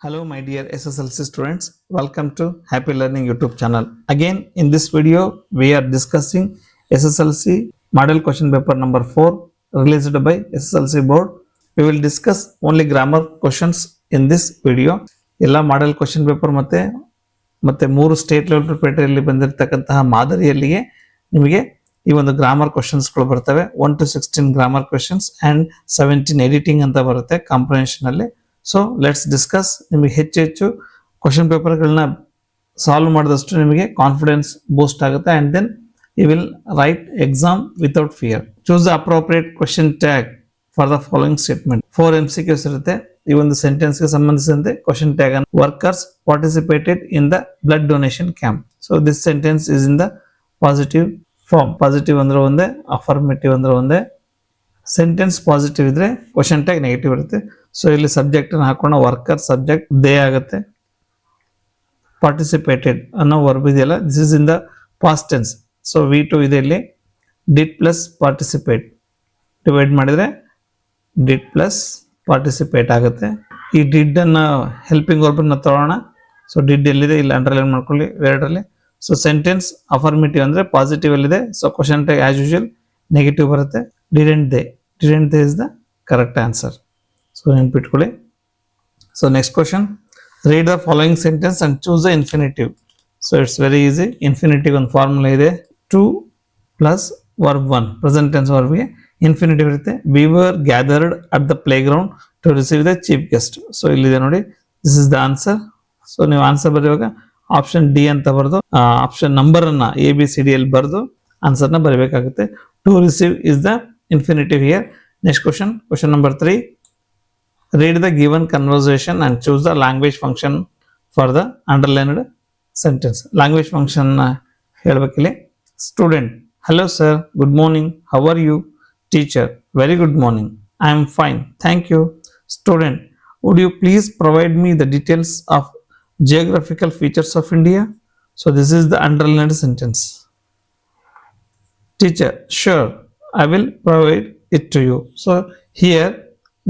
Hello my dear SSLC students, welcome to Happy Learning YouTube channel. Again in this video we are discussing SSLC model question paper number 4 released by SSLC board. We will discuss only grammar questions in this video. ಎಲ್ಲ model question paper ಮತ್ತೆ ಮೂರು state level ಪ್ರಿಪರೇಟರಿಯಲ್ಲಿ ಬಂದಿರತಕ್ಕಂತಹ ಮಾದರಿಯಲ್ಲಿಯೇ ನಿಮಗೆ ಈ ಒಂದು grammar questions ಗಳು ಬರ್ತವೆ. 1 to 16 grammar questions and 17 editing ಅಂತ ಬರುತ್ತೆ ಕಾಂಪ್ರಿಹೆನ್ಷನ್ ಅಲ್ಲಿ. So let's discuss. ನಿಮಗೆ ಹೆಚ್ಚು ಕ್ವಶನ್ ಪೇಪರ್ಗಳನ್ನ ಸಾಲ್ವ್ ಮಾಡಿದಷ್ಟು ನಿಮಗೆ ಕಾನ್ಫಿಡೆನ್ಸ್ ಬೂಸ್ಟ್ ಆಗುತ್ತೆ and then you will write exam without fear. Choose the appropriate question tag for the following statement. 4 MCQs ಇರುತ್ತೆ. ಈ ಒಂದು ಸೆಂಟೆನ್ಸ್ ಗೆ ಸಂಬಂಧಿಸಿದಂತೆ ಕ್ವಶನ್ ಟ್ಯಾಗ್ ಅನ್ನು workers participated in the blood donation camp. So this sentence is in the positive form. Positive ಅಂದ್ರೆ ಒಂದೇ, affirmative ಅಂದ್ರೆ ಒಂದೇ. ಸೆಂಟೆನ್ಸ್ ಪಾಸಿಟಿವ್ ಇದ್ರೆ ಕ್ವಶನ್ ಟ್ಯಾಗ್ ನೆಗೆಟಿವ್ ಇರುತ್ತೆ. ಸೊ ಇಲ್ಲಿ ಸಬ್ಜೆಕ್ಟ್ ಅನ್ನು ಹಾಕೋಣ, ವರ್ಕರ್ ಸಬ್ಜೆಕ್ಟ್ ದೇ ಆಗುತ್ತೆ. ಪಾರ್ಟಿಸಿಪೇಟೆಡ್ ಅನ್ನೋ ವರ್ಬ್ ಇದೆಯಲ್ಲ, this is in the past tense. So V2 ಇದೆ ಇಲ್ಲಿ. ಡಿಡ್ ಪ್ಲಸ್ ಪಾರ್ಟಿಸಿಪೇಟ್ ಡಿವೈಡ್ ಮಾಡಿದ್ರೆ ಡಿಡ್ ಪ್ಲಸ್ ಪಾರ್ಟಿಸಿಪೇಟ್ ಆಗುತ್ತೆ. ಈ ಡಿಡ್ ಅನ್ನ ಹೆಲ್ಪಿಂಗ್ ವರ್ಬನ್ನ ತಗೊಳ್ಳೋಣ. ಸೊ ಡಿಡ್ ಎಲ್ಲಿದೆ ಇಲ್ಲಿ ಅಂಡರ್ಲೈನ್ ಮಾಡ್ಕೊಳ್ಳಿ ಎರಡರಲ್ಲಿ. ಸೊ ಸೆಂಟೆನ್ಸ್ ಅಫರ್ಮೇಟಿವ್ ಅಂದ್ರೆ ಪಾಸಿಟಿವ್ ಅಲ್ಲಿದೆ. So question tag as usual negative ಬರುತ್ತೆ. Didn't they is the correct answer. So ನೆನ್ಪಿಟ್ಕೊಳ್ಳಿ. So next question, read the following sentence and choose the infinitive. So it's very easy. Infinitive ಒಂದು formula ಇದೆ. 2 plus verb 1 present tense ವರ್ಬ್ಗೆ infinitive ಇರುತ್ತೆ. We were gathered at the playground to receive the chief guest. So ಇಲ್ಲಿದೆ ನೋಡಿ, this is the answer. So ನೀವು answer ಬರೆಯುವಾಗ option D ಅಂತ ಬರೆದು ಆಪ್ಷನ್ ನಂಬರ್ ಅನ್ನ ABCD ಅಲ್ಲಿ ಬರೆದು ಆನ್ಸರ್ನ ಬರಬೇಕಾಗುತ್ತೆ. To receive is the infinitive here. Next question, question number 3. Read the given conversation and choose the language function for the underlined sentence. Language function ಹೇಳಬೇಕಿಲ್ಲಿ. Student, hello sir, good morning, how are you? Teacher, very good morning, I am fine, thank you. Student, would you please provide me the details of geographical features of India? So this is the underlined sentence. Teacher, sure, I will provide it to you. So here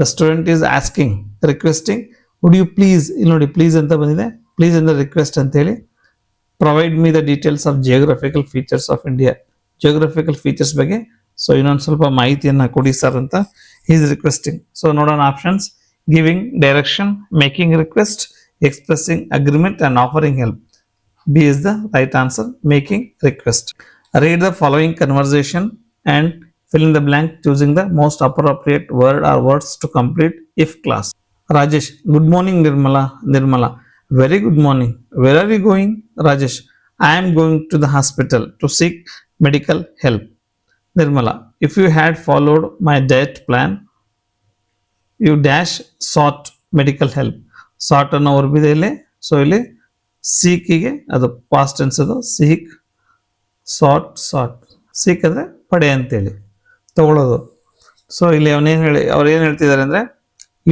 the student is asking, requesting, would you please, ಇಲ್ಲಿ ನೋಡಿ please ಅಂತ ಬಂದಿದೆ, please ಅಂದ್ರೆ request ಅಂತ ಹೇಳಿ, provide me the details of geographical features of India. Geographical features ಬಗ್ಗೆ so ಇನ್ನೊಂದು ಸ್ವಲ್ಪ ಮಾಹಿತಿಯನ್ನ ಕೊಡಿ ಸರ್ ಅಂತ ಈಸ್ ರಿಕ್ವೆಸ್ಟಿಂಗ್. ಸೊ ನೋಡೋಣ options. Giving direction, making request, expressing agreement and offering help. B is the right answer, making request. Read the following conversation and fill in the blank choosing the most appropriate word or words to complete if class. Rajesh, good morning Nirmala, very good morning, where are you going? Rajesh, I am going to the hospital to seek medical help. Nirmala, if you had followed my diet plan, you dash sought medical help. Sought ಅನ್ನೋ verb ಇದೆ ಇಲ್ಲಿ. So ಇಲ್ಲಿ ಸೀಕಿಗೆ ಅದು past tense, ಅದು seek, ಸಾಟ್, seek ಅಂದ್ರೆ ಪಡೆ ಅಂತೇಳಿ ತಗೊಳ್ಳೋದು. ಸೊ ಇಲ್ಲಿ ಅವ್ರು ಏನು ಹೇಳ್ತಿದ್ದಾರೆ ಅಂದರೆ,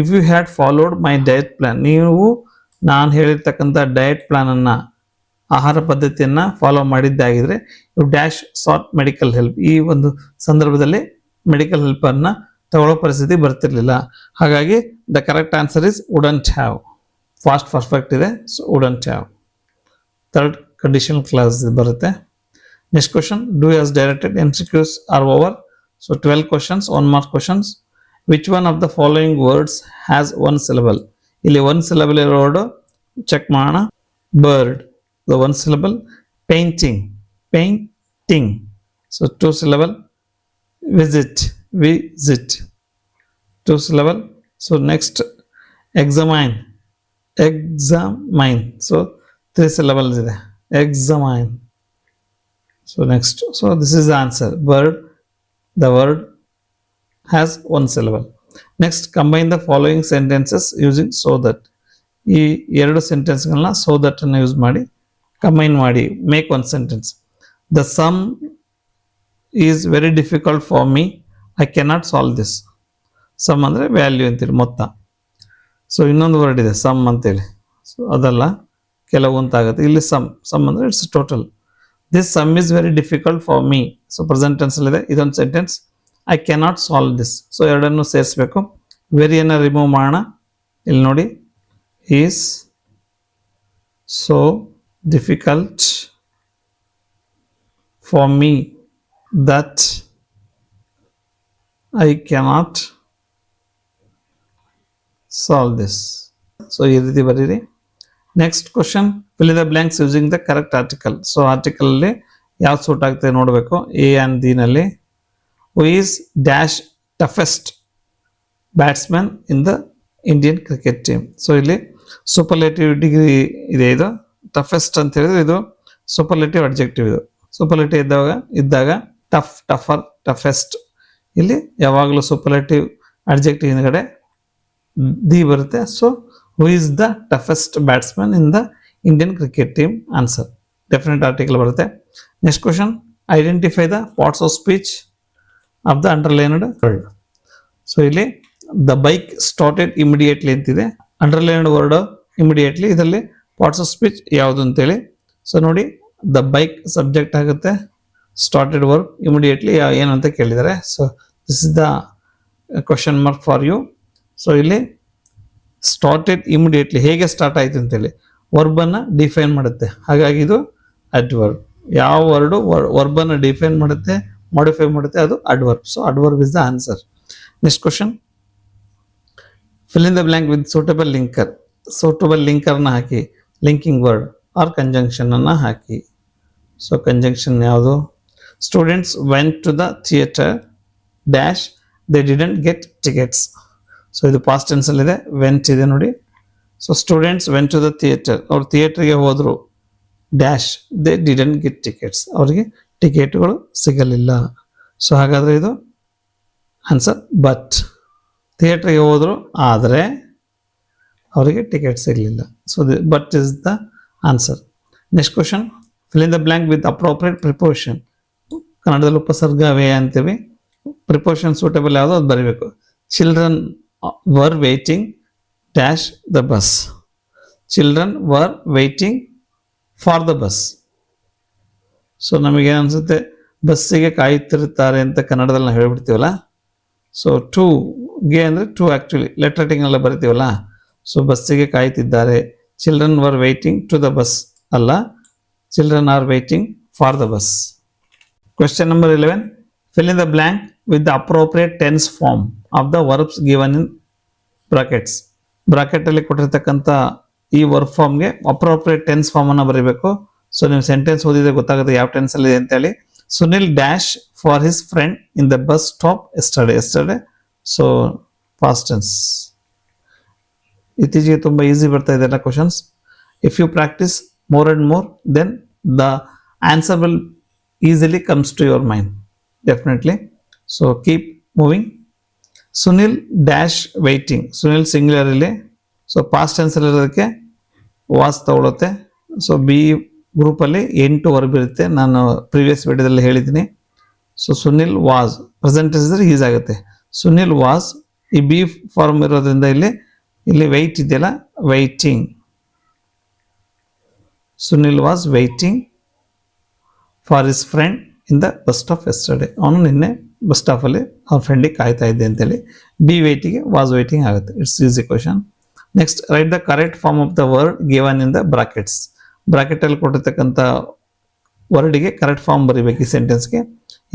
if you had followed my diet plan, ನೀವು ನಾನು ಹೇಳಿರ್ತಕ್ಕಂಥ ಡಯಟ್ ಪ್ಲಾನನ್ನು, ಆಹಾರ ಪದ್ಧತಿಯನ್ನು ಫಾಲೋ ಮಾಡಿದ್ದಾಗಿದ್ರೆ, you dash sought medical help. ಈ ಒಂದು ಸಂದರ್ಭದಲ್ಲಿ ಮೆಡಿಕಲ್ ಹೆಲ್ಪನ್ನು ತಗೊಳ್ಳೋ ಪರಿಸ್ಥಿತಿ ಬರ್ತಿರ್ಲಿಲ್ಲ. ಹಾಗಾಗಿ the correct answer is wouldn't have. Past perfect ಇದೆ, so wouldn't have. Third conditional clause ಬರುತ್ತೆ. Next question, do as directed. MCQs are over. So 12 questions, 1 mark questions. Which one of the following words has one syllable? ಇಲ್ಲಿ one syllable ಇರೋ word check ಮಾಡೋಣ. Bird, the one syllable. Painting, painting. So 2 syllable. Visit, 2 syllable. So next, examine. So 3 syllables ಇದೆ. Examine. So next, so this is the answer. Bird, the word has 1 syllable. Next, combine the following sentences using so that. ಈ ಎರಡು ಸೆಂಟೆನ್ಸ್ಗಳನ್ನ so that ಅನ್ನು use ಮಾಡಿ combine ಮಾಡಿ make one sentence. The sum is very difficult for me, I cannot solve this. Sum ಅಂದರೆ value ಅಂತೀರಿ, ಮೊತ್ತ. So ಇನ್ನೊಂದು word ಇದೆ ಸಮ್ ಅಂತೇಳಿ, ಸೊ ಅದಲ್ಲ, ಕೆಲವು ಅಂತ ಆಗುತ್ತೆ. ಇಲ್ಲಿ ಸಮ್ ಅಂದರೆ it's total. This sum is very difficult for me. So present tense ಇದೆ. ಇದೊಂದು sentence. I cannot solve this. So ಎರಡನ್ನು ಸೇರಿಸಬೇಕು. ವೆರಿಯನ್ನು ರಿಮೂವ್ ಮಾಡೋಣ. ಇಲ್ಲಿ ನೋಡಿ, is so difficult for me that I cannot solve this. So ಈ ರೀತಿ ಬರೀರಿ. Next question, fill in the blanks using the correct article. So article ಅಲ್ಲಿ ಯಾವ್ದು ಸೂಟ್ ಆಗ್ತದೆ ನೋಡಬೇಕು. ಎ ಆ್ಯಂಡ್ ಡಿ ನಲ್ಲಿ who is dash toughest batsman in the Indian cricket team. So ಇಲ್ಲಿ superlative degree ಇದೆ. ಇದು ಟಫೆಸ್ಟ್ ಅಂತ ಹೇಳಿದ್ರೆ ಇದು ಸೂಪರ್ಲೇಟಿವ್ ಅಡ್ಜೆಕ್ಟಿವ್. ಇದು ಸೂಪರ್ಲೇಟಿವ್ ಇದ್ದಾಗ ಟಫ್, ಟಫರ್, ಟಫೆಸ್ಟ್. ಇಲ್ಲಿ ಯಾವಾಗಲೂ ಸೂಪರ್ಲೇಟಿವ್ ಅಡ್ಜೆಕ್ಟಿವ್ ಹಿಂದ್ಗಡೆ ದಿ ಬರುತ್ತೆ. So who is the toughest batsman in the Indian cricket team answer. Definite article ಬರುತ್ತೆ. Next question, identify the parts of speech of the underlined word. So ಇಲ್ಲಿ the bike started immediately ಅಂತಿದೆ. Underlined word immediately, ಇದರಲ್ಲಿ parts of speech ಯಾವುದು ಅಂತೇಳಿ. So ನೋಡಿ, the bike subject ಆಗುತ್ತೆ, started work, immediately ಏನು ಅಂತ ಕೇಳಿದ್ದಾರೆ. So this is the question mark for you. So ಇಲ್ಲಿ ಸ್ಟಾರ್ಟೆಡ್ ಇಮಿಡಿಯೇಟ್ಲಿ ಹೇಗೆ ಸ್ಟಾರ್ಟ್ ಆಯಿತು ಅಂತೇಳಿ ವರ್ಬನ್ನು ಡಿಫೈನ್ ಮಾಡುತ್ತೆ. ಹಾಗಾಗಿ ಇದು ಅಡ್ವರ್ಬ್. ಯಾವ ವರ್ಡು ವರ್ಬನ್ನು ಡಿಫೈನ್ ಮಾಡುತ್ತೆ, ಮಾಡಿಫೈ ಮಾಡುತ್ತೆ, ಅದು adverb. So adverb is the answer. Next question, fill in the blank with suitable linker. Suitable ಲಿಂಕರ್ನ ಹಾಕಿ, ಲಿಂಕಿಂಗ್ ವರ್ಡ್ ಆರ್ ಕಂಜಂಕ್ಷನ್ ಅನ್ನು ಹಾಕಿ. ಸೊ ಕಂಜಂಕ್ಷನ್ ಯಾವುದು? Students went to the theatre dash they didn't get tickets. So ಇದು past ಟೆನ್ಸಲ್ಲಿದೆ, went ಇದೆ ನೋಡಿ. So students went to the theatre, ಅವ್ರು ಥಿಯೇಟರ್ಗೆ ಹೋದರು, dash they didn't get tickets, ಅವರಿಗೆ ಟಿಕೆಟ್ಗಳು ಸಿಗಲಿಲ್ಲ. ಸೊ ಹಾಗಾದರೆ ಇದು ಆನ್ಸರ್. ಬಟ್ ಥಿಯೇಟ್ರಿಗೆ ಹೋದರು ಆದರೆ ಅವರಿಗೆ ಟಿಕೆಟ್ ಸಿಗಲಿಲ್ಲ. So but is the answer. Next question, fill in the blank with appropriate preposition. ಕನ್ನಡದಲ್ಲಿ ಉಪಸರ್ಗ ವ್ಯಯ ಅಂತೀವಿ. ಪ್ರಿಪೋಷನ್ ಸೂಟಬಲ್ ಯಾವುದೋ ಅದು ಬರೀಬೇಕು. Children were waiting dash the bus. Children were waiting for the bus. So ನಮಗೇನು ಅನಿಸುತ್ತೆ, ಬಸ್ಸಿಗೆ ಕಾಯುತ್ತಿರುತ್ತಾರೆ ಅಂತ ಕನ್ನಡದಲ್ಲಿ ನಾವು ಹೇಳ್ಬಿಡ್ತೀವಲ್ಲ. ಸೊ ಟುಗೆ ಅಂದರೆ ಟು, ಆ್ಯಕ್ಚುಲಿ ಲೆಟರ್ ರೈಟಿಂಗ್ನೆಲ್ಲ ಬರಿತೀವಲ್ಲ. ಸೊ ಬಸ್ಸಿಗೆ ಕಾಯ್ತಿದ್ದಾರೆ. Children were waiting to the bus ಅಲ್ಲ, children are waiting for the bus. Question number 11, fill in the blank with the appropriate tense form of the verbs given in brackets. Bracket ಅಲ್ಲಿ ಕೊಟ್ಟಿರ್ತಕ್ಕಂಥ ಈ verb ಫಾರ್ಮ್ಗೆ appropriate tense form ಅನ್ನು ಬರೀಬೇಕು. So ನೀವು sentence ಓದಿದ್ರೆ ಗೊತ್ತಾಗುತ್ತೆ ಯಾವ ಟೆನ್ಸ್ ಅಲ್ಲಿ ಇದೆ ಅಂತೇಳಿ. Sunil dash for his friend in the bus stop yesterday. Yesterday, so past tense. ಇತ್ತೀಚೆಗೆ ತುಂಬ ಈಸಿ ಬರ್ತಾ ಇದೆ ಎಲ್ಲ questions. If you practise more and more, then the answer will easily comes to your mind, definitely. So keep moving. Sunil dash waiting. Sunil singular ile, so past tense ಇರೋದಕ್ಕೆ was ತಗೊಳುತ್ತೆ. So B ಗ್ರೂಪಲ್ಲಿ 8 verb ಇರುತ್ತೆ, ನಾನು previous ವಿಡಿಯೋದಲ್ಲಿ ಹೇಳಿದ್ದೀನಿ. So Sunil was present ಇದ್ರೆ is ಆಗುತ್ತೆ. Sunil was, ಈ ಬಿ ಫಾರ್ಮ್ ಇರೋದ್ರಿಂದ ಇಲ್ಲಿ ವೆಯ್ಟ್ ಇದೆಯಲ್ಲ, waiting. Sunil was waiting for his friend in the bus stop yesterday. ಅವನು ನಿನ್ನೆ ಬಸ್ ಸ್ಟಾಪಲ್ಲಿ ಅವ್ರ ಫ್ರೆಂಡಿಗೆ ಕಾಯ್ತಾ ಇದ್ದೆ ಅಂತೇಳಿ ಬಿ ವೇಟಿಗೆ ವಾಸ್ ವೇಟಿಂಗ್ ಆಗುತ್ತೆ. It's easy question. Next, write the correct form of the word given in the brackets. ಬ್ರಾಕೆಟಲ್ಲಿ ಕೊಟ್ಟಿರ್ತಕ್ಕಂಥ ವರ್ಡಿಗೆ ಕರೆಕ್ಟ್ ಫಾರ್ಮ್ ಬರೀಬೇಕು ಈ ಸೆಂಟೆನ್ಸ್ಗೆ.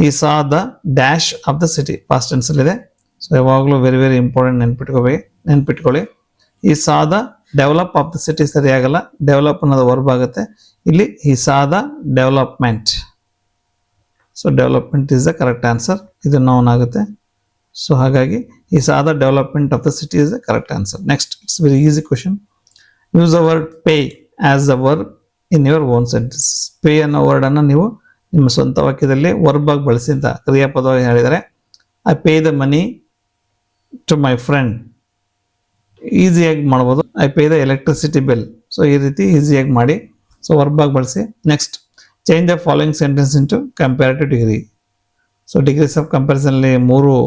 He saw the dash of the city, past ಟೆನ್ಸಲ್ಲಿದೆ. ಸೊ ಯಾವಾಗಲೂ ವೆರಿ ವೆರಿ ಇಂಪಾರ್ಟೆಂಟ್ ನೆನ್ಪಿಟ್ಕೊಳ್ಳಿ. He saw the develop of the city ಸರಿಯಾಗಲ್ಲ, ಡೆವಲಪ್ ಅನ್ನೋದು ವರ್ಬ್ ಆಗುತ್ತೆ. ಇಲ್ಲಿ he saw the development. So development is the correct answer. ಇದು noun ಆಗುತ್ತೆ. So ಹಾಗಾಗಿ he saw the development of the city is the correct answer. Next, it's very easy question. Use the word pay as the verb in your own sentence. Pay ಅನ್ನೋ ವರ್ಡನ್ನು ನೀವು ನಿಮ್ಮ ಸ್ವಂತ ವಾಕ್ಯದಲ್ಲಿ verb ಆಗಿ ಬಳಸಿ ಅಂತ ಕ್ರಿಯಾಪದವಾಗಿ ಹೇಳಿದರೆ. I pay the money to my friend. ಈಸಿಯಾಗಿ ಮಾಡ್ಬೋದು. I pay the electricity bill. So ಈ ರೀತಿ ಈಸಿಯಾಗಿ ಮಾಡಿ, ಸೊ ವರ್ಬ್ ಆಗಿ ಬಳಸಿ. Next, change the following sentence into comparative degree. So degrees of ಕಂಪ್ಯಾರಿಸನ್ಲಿ 3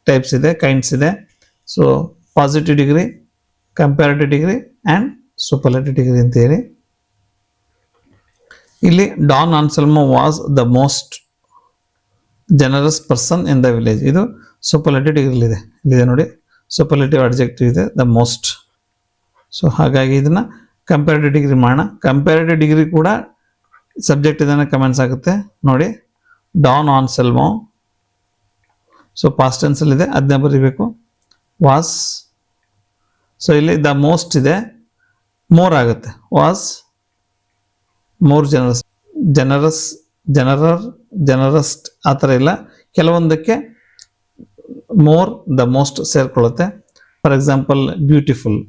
ಟೈಪ್ಸ್ ಇದೆ, ಕೈಂಡ್ಸ್ ಇದೆ. So positive degree, comparative degree and superlative degree ಅಂತ ಹೇಳಿ. ಇಲ್ಲಿ Don Anselmo was the most generous person in the village. ಇದು superlative degree ಇಲ್ಲಿದೆ ನೋಡಿ. Superlative adjective ಇದೆ, ದ ಮೋಸ್ಟ್. ಸೊ ಹಾಗಾಗಿ ಇದನ್ನು ಕಂಪ್ಯಾರಿಟಿವ್ ಡಿಗ್ರಿ ಮಾಡೋಣ. ಕಂಪ್ಯಾರಿಟಿವ್ ಡಿಗ್ರಿ ಕೂಡ ಸಬ್ಜೆಕ್ಟ್ ಇದನ್ನು ಕಮೆಂಟ್ಸ್ ಆಗುತ್ತೆ ನೋಡಿ. ಡಾನ್ ಆನ್ಸೆಲ್ಮೋ, ಸೊ ಪಾಸ್ಟ್ ಟೆನ್ಸಲ್ಲಿದೆ, ಅದನ್ನೇ ಬರೀಬೇಕು. ವಾಸ್, ಸೊ ಇಲ್ಲಿ ದ ಮೋಸ್ಟ್ ಇದೆ, ಮೋರ್ ಆಗುತ್ತೆ. ವಾಸ್ ಮೋರ್ ಜನರಸ್, ಜನರಸ್ಟ್ ಆ ಥರ ಇಲ್ಲ. ಕೆಲವೊಂದಕ್ಕೆ ಮೋರ್ ದ ಮೋಸ್ಟ್ ಸೇರ್ಕೊಳ್ಳುತ್ತೆ. For example beautiful,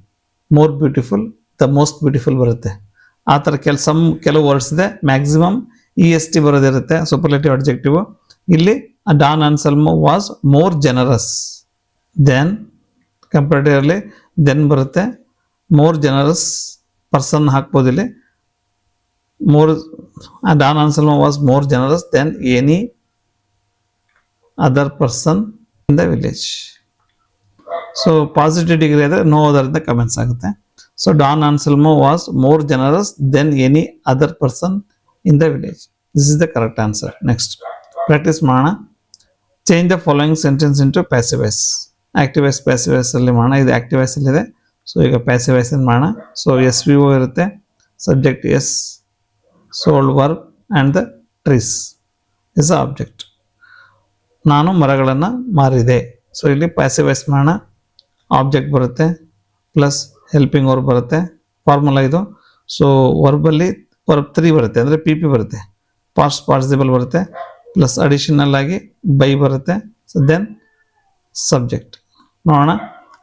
more beautiful, the most beautiful ಬರುತ್ತೆ. ಆ ಥರ ಕೆಲವು ವರ್ಡ್ಸ್ ಇದೆ. ಮ್ಯಾಕ್ಸಿಮಮ್ EST ಬರೋದಿರುತ್ತೆ, ಸೂಪರ್ಲೇಟಿವ್ ಅಡ್ಜೆಕ್ಟಿವ್. ಇಲ್ಲಿ Don Anselmo was more generous than, ಕಂಪ್ಯಾರಿಟಿವ್ಲಿ ದೆನ್ ಬರುತ್ತೆ. ಮೋರ್ ಜನರಸ್ ಪರ್ಸನ್ ಹಾಕ್ಬೋದು ಇಲ್ಲಿ. Don Anselmo was more generous than any other person in the village. So positive degree ಆದರೆ ನೋ ಅದರ್ ಅಂತ comments ಆಗುತ್ತೆ. So Don Anselmo was more generous than any other person in the village. This is the correct answer. Next practice ಮಾಡೋಣ. Change the following sentence into passive voice. Active voice passive voice ಅಲ್ಲಿ ಮಾಡೋಣ. ಇದು active voice ಅಲ್ಲಿದೆ. So ಈಗ passive voice ಅಲ್ಲಿ ಮಾಡೋಣ. So SVO ಇರುತ್ತೆ, subject S, sold verb and the trees is a object. ನಾನು ಮರಗಳನ್ನು ಮಾರಿದೆ. ಸೊ ಇಲ್ಲಿ ಪ್ಯಾಸಿವ್ ವಾಯ್ಸ್ ಮಾಡೋಣ. ಆಬ್ಜೆಕ್ಟ್ ಬರುತ್ತೆ ಪ್ಲಸ್ ಹೆಲ್ಪಿಂಗ್ ವರ್ಬ್ ಬರುತ್ತೆ. ಫಾರ್ಮುಲಾ ಇದು. ಸೊ ವರ್ಬಲ್ಲಿ ವರ್ಬ್ 3 ಬರುತ್ತೆ, ಅಂದರೆ PP ಬರುತ್ತೆ, ಪಾಸ್ಟ್ ಪಾರ್ಟಿಸಿಪಲ್ ಬರುತ್ತೆ, ಪ್ಲಸ್ ಅಡಿಷನಲ್ ಆಗಿ ಬೈ ಬರುತ್ತೆ. ಸೊ ದೆನ್ ಸಬ್ಜೆಕ್ಟ್ ನೋಡೋಣ.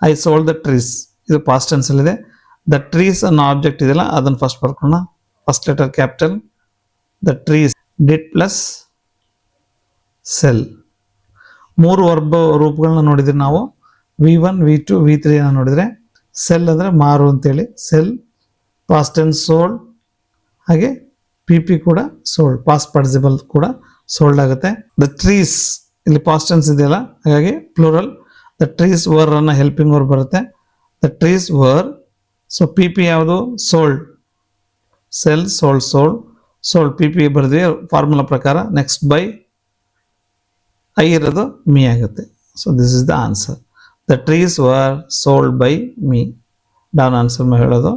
ಐ ಸೋಲ್ಡ್ ದ ಟ್ರೀಸ್, ಇದು ಪಾಸ್ಟ್ ಟೆನ್ಸಲ್ಲಿದೆ. ದ ಟ್ರೀಸ್ ಅನ್ನೋ ಆಬ್ಜೆಕ್ಟ್ ಇದೆಯಲ್ಲ ಅದನ್ನು ಫಸ್ಟ್ ಬರ್ಕೊಳ್ಳೋಣ. First letter capital. The trees did plus sell. 3 verb ರೂಪಗಳನ್ನ ನೋಡಿದ್ರೆ ನಾವು V1, V2, V3 ನೋಡಿದರೆ ಸೆಲ್ ಅಂದರೆ ಮಾರು ಅಂತೇಳಿ. ಸೆಲ್ ಪಾಸ್ಟ್ ಟೆನ್ಸ್ ಸೋಲ್ಡ್, ಹಾಗೆ PP ಕೂಡ ಸೋಲ್ಡ್, ಪಾಸ್ಟ್ ಪಾರ್ಟಿಸಿಪಲ್ ಕೂಡ ಸೋಲ್ಡ್ ಆಗುತ್ತೆ. ದ ಟ್ರೀಸ್ ಇಲ್ಲಿ ಪಾಸ್ಟ್ ಟೆನ್ಸ್ ಇದೆಯಲ್ಲ ಹಾಗಾಗಿ ಪ್ಲೂರಲ್. ದ ಟ್ರೀಸ್ ವರ್ ಅನ್ನೋ ಹೆಲ್ಪಿಂಗ್ ವರ್ಬ್ ಬರುತ್ತೆ. The trees were. So PP ಯಾವುದು? Sold. Sell sold sold PP ಬರೆದ್ವಿ ಫಾರ್ಮುಲಾ ಪ್ರಕಾರ. ನೆಕ್ಸ್ಟ್ ಬೈ, ಐ ಇರೋದು ಮೀ ಆಗುತ್ತೆ. So this is the answer. The trees were sold by me. ಡಾನ್ answer ಹೇಳೋದು.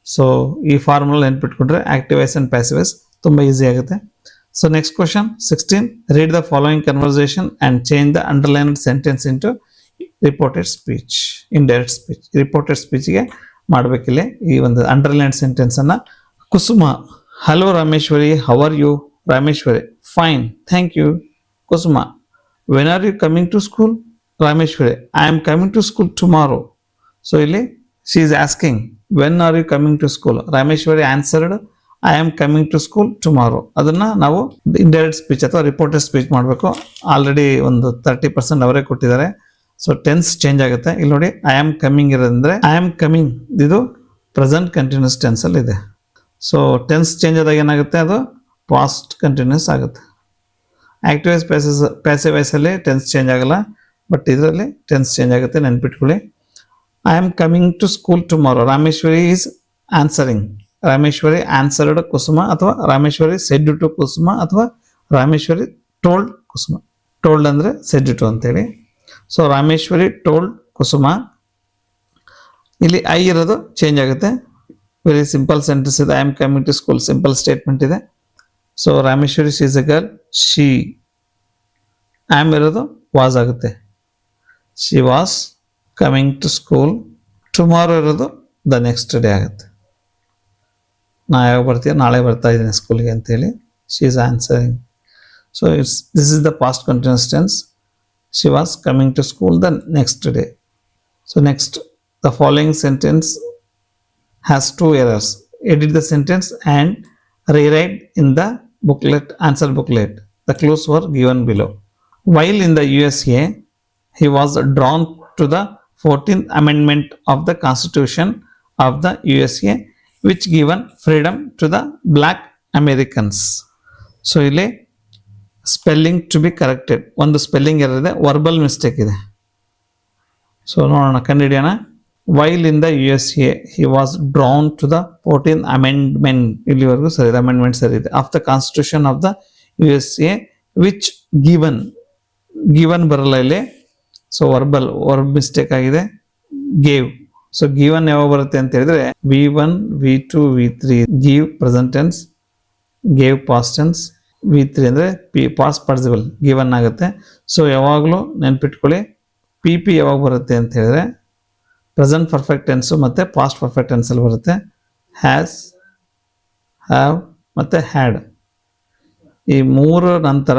So ಈ formula ನೆನ್ಪಿಟ್ಕೊಂಡ್ರೆ active voice and passive voice ತುಂಬ easy ಆಗುತ್ತೆ. So next question 16. Read the following conversation and change the underlined sentence into reported speech, indirect speech. Reported ಸ್ಪೀಚ್ಗೆ ಮಾಡಬೇಕಿಲ್ಲ ಈ ಒಂದು underlined ಸೆಂಟೆನ್ಸನ್ನು. Kusuma, hello Rameshwari, how are you? Rameshwari, fine thank you. Kusuma, when are you coming to school? Rameshwari, I am coming to school tomorrow. So ಇಲ್ಲಿ she is asking when are you coming to school. Rameshwari answered I am coming to school tomorrow. ಅದನ್ನು ನಾವು indirect speech ಅಥವಾ reported speech ಮಾಡಬೇಕು. Already ಒಂದು 30% ಅವರೇ ಕೊಟ್ಟಿದ್ದಾರೆ. So tense change ಆಗುತ್ತೆ. ಇಲ್ಲಿ ನೋಡಿ, ಐ ಆಮ್ ಕಮಿಂಗ್ ಇರೋದಂದ್ರೆ ಐ ಆಮ್ ಕಮಿಂಗ್, ಇದು ಪ್ರೆಸೆಂಟ್ ಕಂಟಿನ್ಯೂಸ್ ಟೆನ್ಸಲ್ಲಿ ಇದೆ. ಸೊ ಟೆನ್ಸ್ ಚೇಂಜ್ ಆದಾಗ ಏನಾಗುತ್ತೆ, ಅದು ಪಾಸ್ಟ್ ಕಂಟಿನ್ಯೂಸ್ ಆಗುತ್ತೆ. ಆಕ್ಟಿವ್ ವಾಯ್ಸ್ ಪ್ಯಾಸಿವ್ ವಾಯ್ಸಲ್ಲಿ ಟೆನ್ಸ್ ಚೇಂಜ್ ಆಗಲ್ಲ, ಬಟ್ ಇದರಲ್ಲಿ ಟೆನ್ಸ್ ಚೇಂಜ್ ಆಗುತ್ತೆ, ನೆನ್ಪಿಟ್ಕೊಳ್ಳಿ. I am coming to school tomorrow. Rameshwari is answering. Rameshwari answered Kusuma, ಅಥವಾ ರಾಮೇಶ್ವರಿ ಸೆಡ್ ಟು ಕುಸುಮ, ಅಥವಾ ರಾಮೇಶ್ವರಿ ಟೋಲ್ಡ್ ಕುಸುಮ. ಟೋಲ್ಡ್ ಅಂದರೆ ಸೆಡ್ ಟು ಅಂತೇಳಿ. So Rameshwari told Kusuma. ಇಲ್ಲಿ ಐ ಇರೋದು ಚೇಂಜ್ ಆಗುತ್ತೆ. ವೆರಿ ಸಿಂಪಲ್ ಸೆಂಟೆನ್ಸ್ ಇದೆ. I am coming to school simple statement ಇದೆ. So Rameshwari she is a girl. She, I am ಇರೋದು ವಾಸ್ ಆಗುತ್ತೆ. She was coming to school. Tomorrow ಇರೋದು the next day ಆಗುತ್ತೆ. ನಾ ಯಾವಾಗ ಬರ್ತೀಯ, ನಾಳೆ ಬರ್ತಾ ಇದ್ದೀನಿ ಸ್ಕೂಲ್ಗೆ ಅಂತೇಳಿ. She is answering. So this is the past continuous tense. She was coming to school the next day. So next, the following sentence has 2 errors. Edit the sentence and rewrite in the booklet, answer booklet. The clues were given below. While in the USA, he was drawn to the 14th Amendment of the Constitution of the USA, which given freedom to the Black Americans. So ಇಲ್ಲಿ spelling to be corrected. ಒಂದು spelling error ಇದೆ, verbal mistake ಇದೆ. So ನೋಡೋಣ, ಕಂಡುಹಿಡಿಯೋಣ. While in the USA, he was drawn to the 14th Amendment, ಇಲ್ಲಿವರೆಗೂ ಸರಿ ಇದೆ, amendment ಸರಿ ಇದೆ, of the constitution of the USA, which given ಬರಲ್ಲ ಇಲ್ಲಿ. ಸೊ ವರ್ಬ್ ಮಿಸ್ಟೇಕ್ ಆಗಿದೆ. ಗೇವ್ ಸೊ ಗಿವನ್ ಯಾವಾಗ ಬರುತ್ತೆ ಅಂತ ಹೇಳಿದ್ರೆ V1 V2 V3 give present tense, gave past tense, V3 ಅಂದರೆ ಪಾಸ್ಟ್ ಪಾರ್ಟಿಸಿಪಲ್ ಗಿವನ್ ಆಗುತ್ತೆ. ಸೊ ಯಾವಾಗಲೂ ನೆನ್ಪಿಟ್ಕೊಳ್ಳಿ PP ಯಾವಾಗ ಬರುತ್ತೆ ಅಂತ ಹೇಳಿದ್ರೆ ಪ್ರೆಸೆಂಟ್ ಪರ್ಫೆಕ್ಟ್ ಟೆನ್ಸು ಮತ್ತು ಪಾಸ್ಟ್ ಪರ್ಫೆಕ್ಟ್ ಟೆನ್ಸಲ್ಲಿ ಬರುತ್ತೆ. ಹ್ಯಾಸ್, ಹ್ಯಾವ್ ಮತ್ತು ಹ್ಯಾಡ್ ಈ ಮೂರು ನಂತರ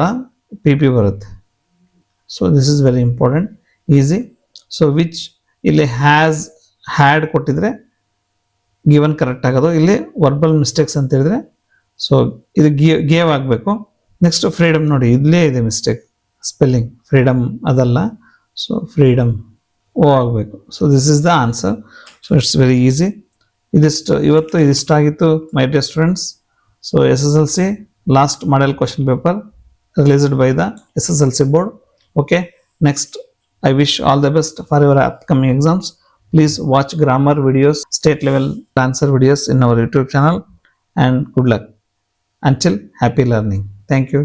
PP ಬರುತ್ತೆ. So this is very important, easy. So which ಇಲ್ಲಿ ಹ್ಯಾಸ್ ಹ್ಯಾಡ್ ಕೊಟ್ಟಿದ್ರೆ ಗಿವನ್ ಕರೆಕ್ಟ್ ಆಗೋದು. ಇಲ್ಲಿ ವರ್ಬಲ್ ಮಿಸ್ಟೇಕ್ಸ್ ಅಂತ ಹೇಳಿದ್ರೆ ಸೊ ಇದು ಗೇವ್ ಆಗಬೇಕು. ನೆಕ್ಸ್ಟ್ ಫ್ರೀಡಮ್ ನೋಡಿ, ಇಲ್ಲೇ ಇದೆ ಮಿಸ್ಟೇಕ್, ಸ್ಪೆಲ್ಲಿಂಗ್ ಫ್ರೀಡಮ್ ಅದಲ್ಲ, ಸೊ ಫ್ರೀಡಮ್ ಓ ಆಗಬೇಕು. So this is the answer. So it's very easy. ಇವತ್ತು ಇದಿಷ್ಟಾಗಿತ್ತು my dear students. So SSLC last model question paper released by the SSLC board. Okay, next I wish all the best for your upcoming exams. Please watch grammar videos, state level answer videos in our YouTube channel, and good luck. Until happy learning. Thank you.